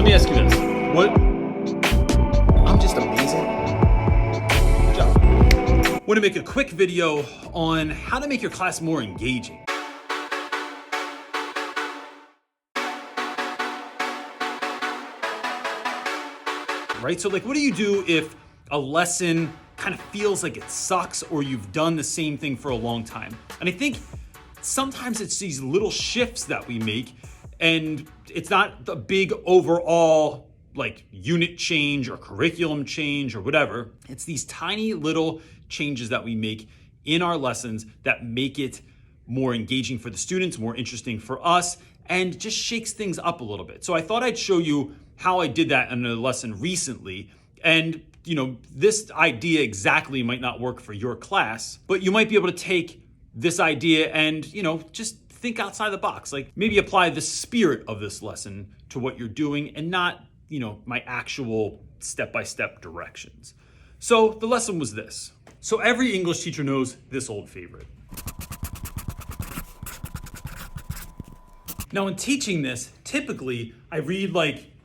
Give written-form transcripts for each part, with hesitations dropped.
let me ask you this. I'm just amazing. Good job. Want to make a quick video on how to make your class more engaging. Right? So like, what do you do if a lesson kind of feels like it sucks or you've done the same thing for a long time? And I think sometimes it's these little shifts that we make, and it's not the big overall like unit change or curriculum change or whatever. It's these tiny little changes that we make in our lessons that make it more engaging for the students, more interesting for us, and just shakes things up a little bit. So I thought I'd show you how I did that in a lesson recently. And this idea exactly might not work for your class, but you might be able to take this idea and, just think outside the box. Like maybe apply the spirit of this lesson to what you're doing and not, my actual step-by-step directions. So the lesson was this. So every English teacher knows this old favorite. Now in teaching this, typically I read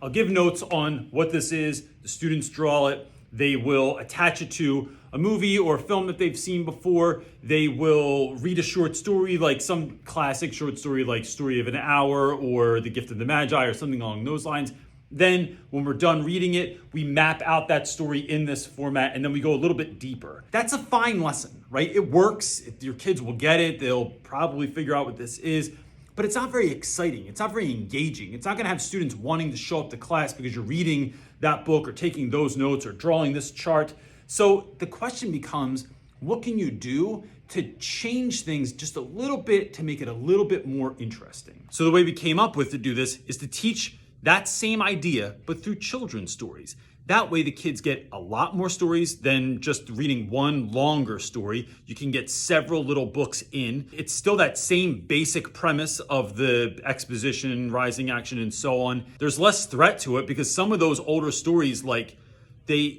I'll give notes on what this is, the students draw it, they will attach it to a movie or a film that they've seen before, they will read a short story, like some classic short story like Story of an Hour or The Gift of the Magi or something along those lines. Then when we're done reading it, we map out that story in this format and then we go a little bit deeper. That's a fine lesson, right? It works, your kids will get it, they'll probably figure out what this is. But it's not very exciting. It's not very engaging. It's not gonna have students wanting to show up to class because you're reading that book or taking those notes or drawing this chart. So the question becomes, what can you do to change things just a little bit to make it a little bit more interesting? So the way we came up with to do this is to teach that same idea, but through children's stories. That way the kids get a lot more stories than just reading one longer story. You can get several little books in. It's still that same basic premise of the exposition, rising action, and so on. There's less threat to it because some of those older stories,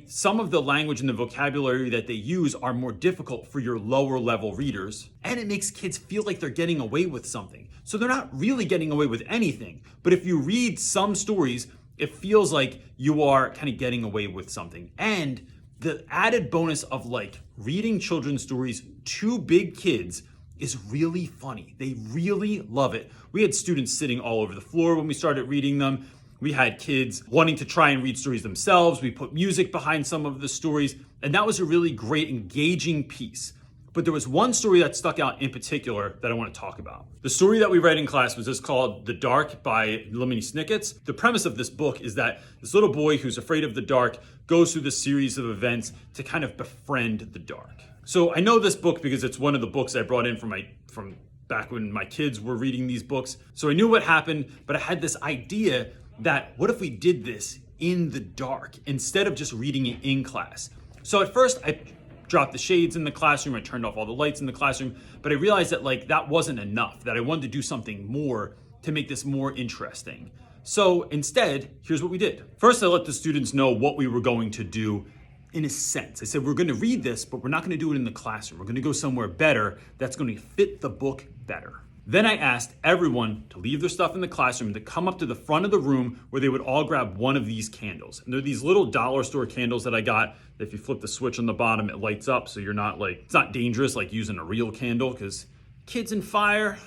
some of the language and the vocabulary that they use are more difficult for your lower level readers. And it makes kids feel like they're getting away with something. So they're not really getting away with anything. But if you read some stories, it feels like you are kind of getting away with something. And the added bonus of reading children's stories to big kids is really funny. They really love it. We had students sitting all over the floor when we started reading them. We had kids wanting to try and read stories themselves. We put music behind some of the stories, and that was a really great, engaging piece. But there was one story that stuck out in particular that I want to talk about. The story that we read in class was just called The Dark by Lemony Snicket's. The premise of this book is that this little boy who's afraid of the dark goes through this series of events to kind of befriend the dark. So I know this book because it's one of the books I brought in from back when my kids were reading these books. So I knew what happened, but I had this idea that what if we did this in the dark instead of just reading it in class? So at first I dropped the shades in the classroom, I turned off all the lights in the classroom, but I realized that that wasn't enough, that I wanted to do something more to make this more interesting. So instead, here's what we did. First, I let the students know what we were going to do in a sense. I said, we're gonna read this, but we're not gonna do it in the classroom. We're gonna go somewhere better that's gonna fit the book better. Then I asked everyone to leave their stuff in the classroom, to come up to the front of the room where they would all grab one of these candles. And they're these little dollar store candles that I got. If you flip the switch on the bottom, it lights up. So you're not it's not dangerous like using a real candle, because kids and fire,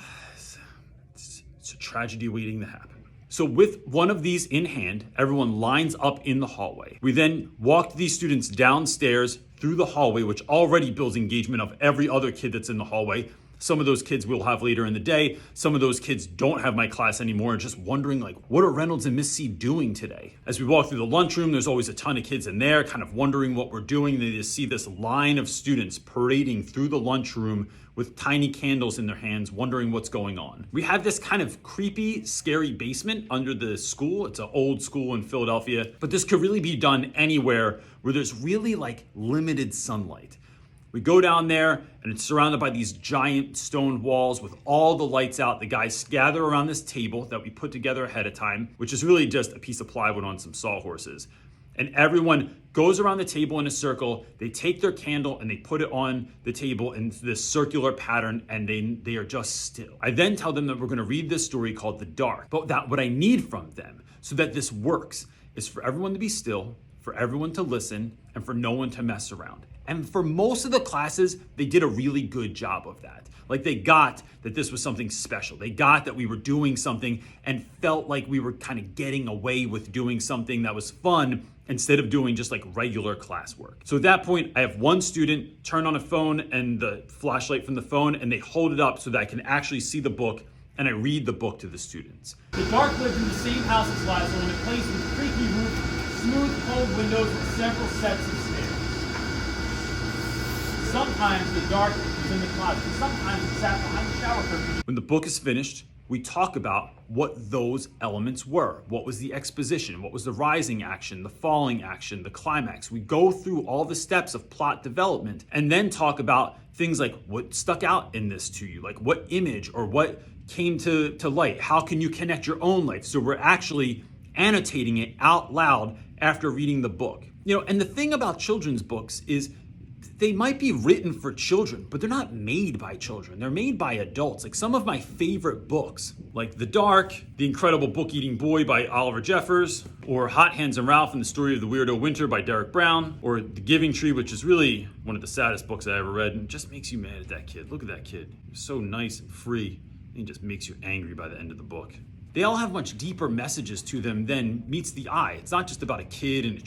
it's a tragedy waiting to happen. So with one of these in hand, everyone lines up in the hallway. We then walked these students downstairs through the hallway, which already builds engagement of every other kid that's in the hallway. Some of those kids we'll have later in the day. Some of those kids don't have my class anymore and just wondering what are Reynolds and Miss C doing today? As we walk through the lunchroom, there's always a ton of kids in there kind of wondering what we're doing. They just see this line of students parading through the lunchroom with tiny candles in their hands, wondering what's going on. We have this kind of creepy, scary basement under the school. It's an old school in Philadelphia, but this could really be done anywhere where there's really limited sunlight. We go down there and it's surrounded by these giant stone walls with all the lights out. The guys gather around this table that we put together ahead of time, which is really just a piece of plywood on some sawhorses. And everyone goes around the table in a circle, they take their candle and they put it on the table in this circular pattern, and they are just still. I then tell them that we're gonna read this story called The Dark. But what I need from them so that this works is for everyone to be still, for everyone to listen, and for no one to mess around. And for most of the classes, they did a really good job of that. Like, they got that this was something special. They got that we were doing something and felt like we were kind of getting away with doing something that was fun instead of doing just like regular classwork. So at that point, I have one student turn on a phone and the flashlight from the phone, and they hold it up so that I can actually see the book, and I read the book to the students. The Dark lived in the same house as Laszlo, in a place with creaky roof, smooth cold windows, and several sets of stairs. Sometimes the Dark was in the closet, and sometimes it sat behind the shower curtain. When the book is finished, we talk about what those elements were. What was the exposition? What was the rising action, the falling action, the climax? We go through all the steps of plot development and then talk about things like what stuck out in this to you, like what image or what came to light. How can you connect your own life? So we're actually annotating it out loud after reading the book. And the thing about children's books is they might be written for children, but they're not made by children. They're made by adults. Like some of my favorite books, like The Dark, The Incredible Book-Eating Boy by Oliver Jeffers, or Hot Hands and Ralph and the Story of the Weirdo Winter by Derek Brown, or The Giving Tree, which is really one of the saddest books I ever read, and it just makes you mad at that kid. Look at that kid. He's so nice and free. He just makes you angry by the end of the book. They all have much deeper messages to them than meets the eye. It's not just about a kid and a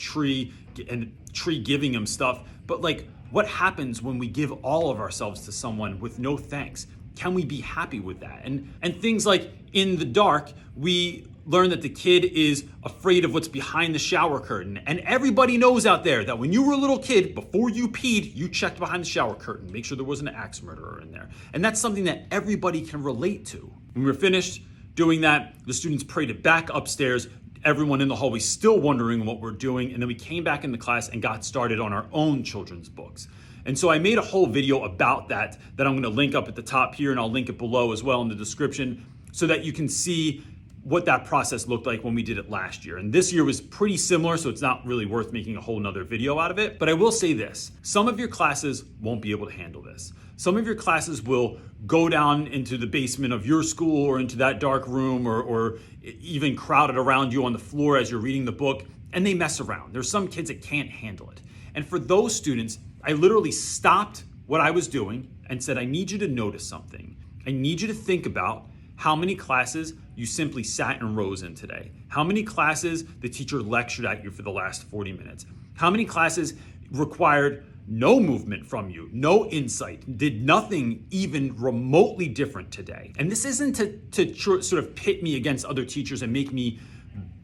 tree giving him stuff, but like, what happens when we give all of ourselves to someone with no thanks? Can we be happy with that? And things like in The Dark, we learn that the kid is afraid of what's behind the shower curtain. And everybody knows out there that when you were a little kid, before you peed, you checked behind the shower curtain, make sure there wasn't an axe murderer in there. And that's something that everybody can relate to. When we're finished doing that, the students paraded back upstairs, everyone in the hallway still wondering what we're doing, and then we came back into class and got started on our own children's books. And so I made a whole video about that I'm gonna link up at the top here, and I'll link it below as well in the description, so that you can see what that process looked like when we did it last year. And this year was pretty similar, so it's not really worth making a whole nother video out of it. But I will say this, some of your classes won't be able to handle this. Some of your classes will go down into the basement of your school or into that dark room or even crowded around you on the floor as you're reading the book, and they mess around. There's some kids that can't handle it. And for those students, I literally stopped what I was doing and said, I need you to notice something. I need you to think about how many classes you simply sat in rows in today. How many classes the teacher lectured at you for the last 40 minutes. How many classes required no movement from you, no insight, did nothing even remotely different today. And this isn't to sort of pit me against other teachers and make me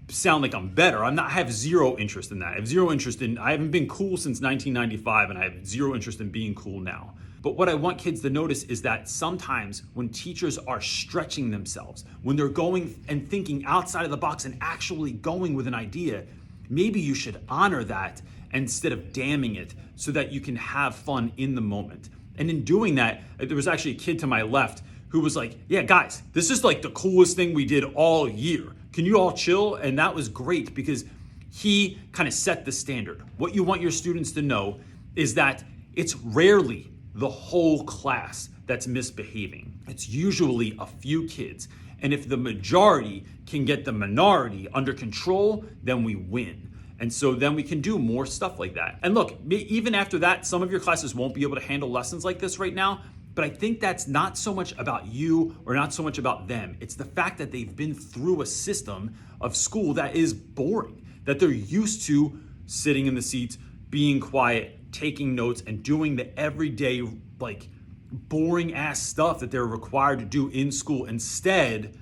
sound like I'm better. I have zero interest in that. I haven't been cool since 1995, and I have zero interest in being cool now. But what I want kids to notice is that sometimes when teachers are stretching themselves, when they're going and thinking outside of the box and actually going with an idea, maybe you should honor that instead of damning it so that you can have fun in the moment. And in doing that, there was actually a kid to my left who was like, yeah, guys, this is like the coolest thing we did all year. Can you all chill? And that was great because he kind of set the standard. What you want your students to know is that it's rarely the whole class that's misbehaving. It's usually a few kids. And if the majority can get the minority under control, then we win. And so then we can do more stuff like that. And look, even after that, some of your classes won't be able to handle lessons like this right now, but I think that's not so much about you or not so much about them. It's the fact that they've been through a system of school that is boring, that they're used to sitting in the seats, being quiet, taking notes, and doing the everyday, like, boring ass stuff that they're required to do in school instead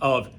of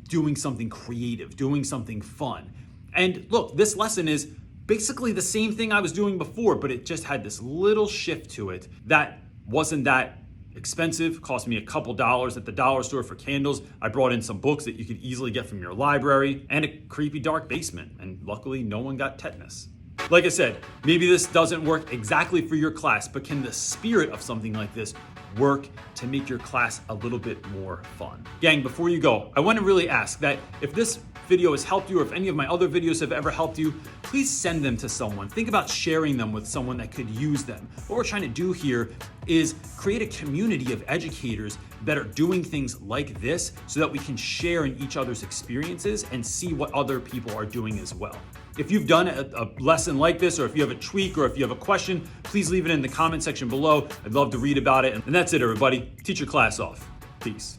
doing something creative, doing something fun. And look, this lesson is basically the same thing I was doing before, but it just had this little shift to it that wasn't that expensive, cost me a couple dollars at the dollar store for candles. I brought in some books that you could easily get from your library and a creepy dark basement. And luckily no one got tetanus. Like I said, maybe this doesn't work exactly for your class, but can the spirit of something like this work to make your class a little bit more fun. Gang, before you go, I want to really ask that if this video has helped you, or if any of my other videos have ever helped you, please send them to someone. Think about sharing them with someone that could use them. What we're trying to do here is create a community of educators that are doing things like this so that we can share in each other's experiences and see what other people are doing as well. If you've done a lesson like this, or if you have a tweak, or if you have a question, please leave it in the comment section below. I'd love to read about it. And that's it, everybody. Teach your class off. Peace.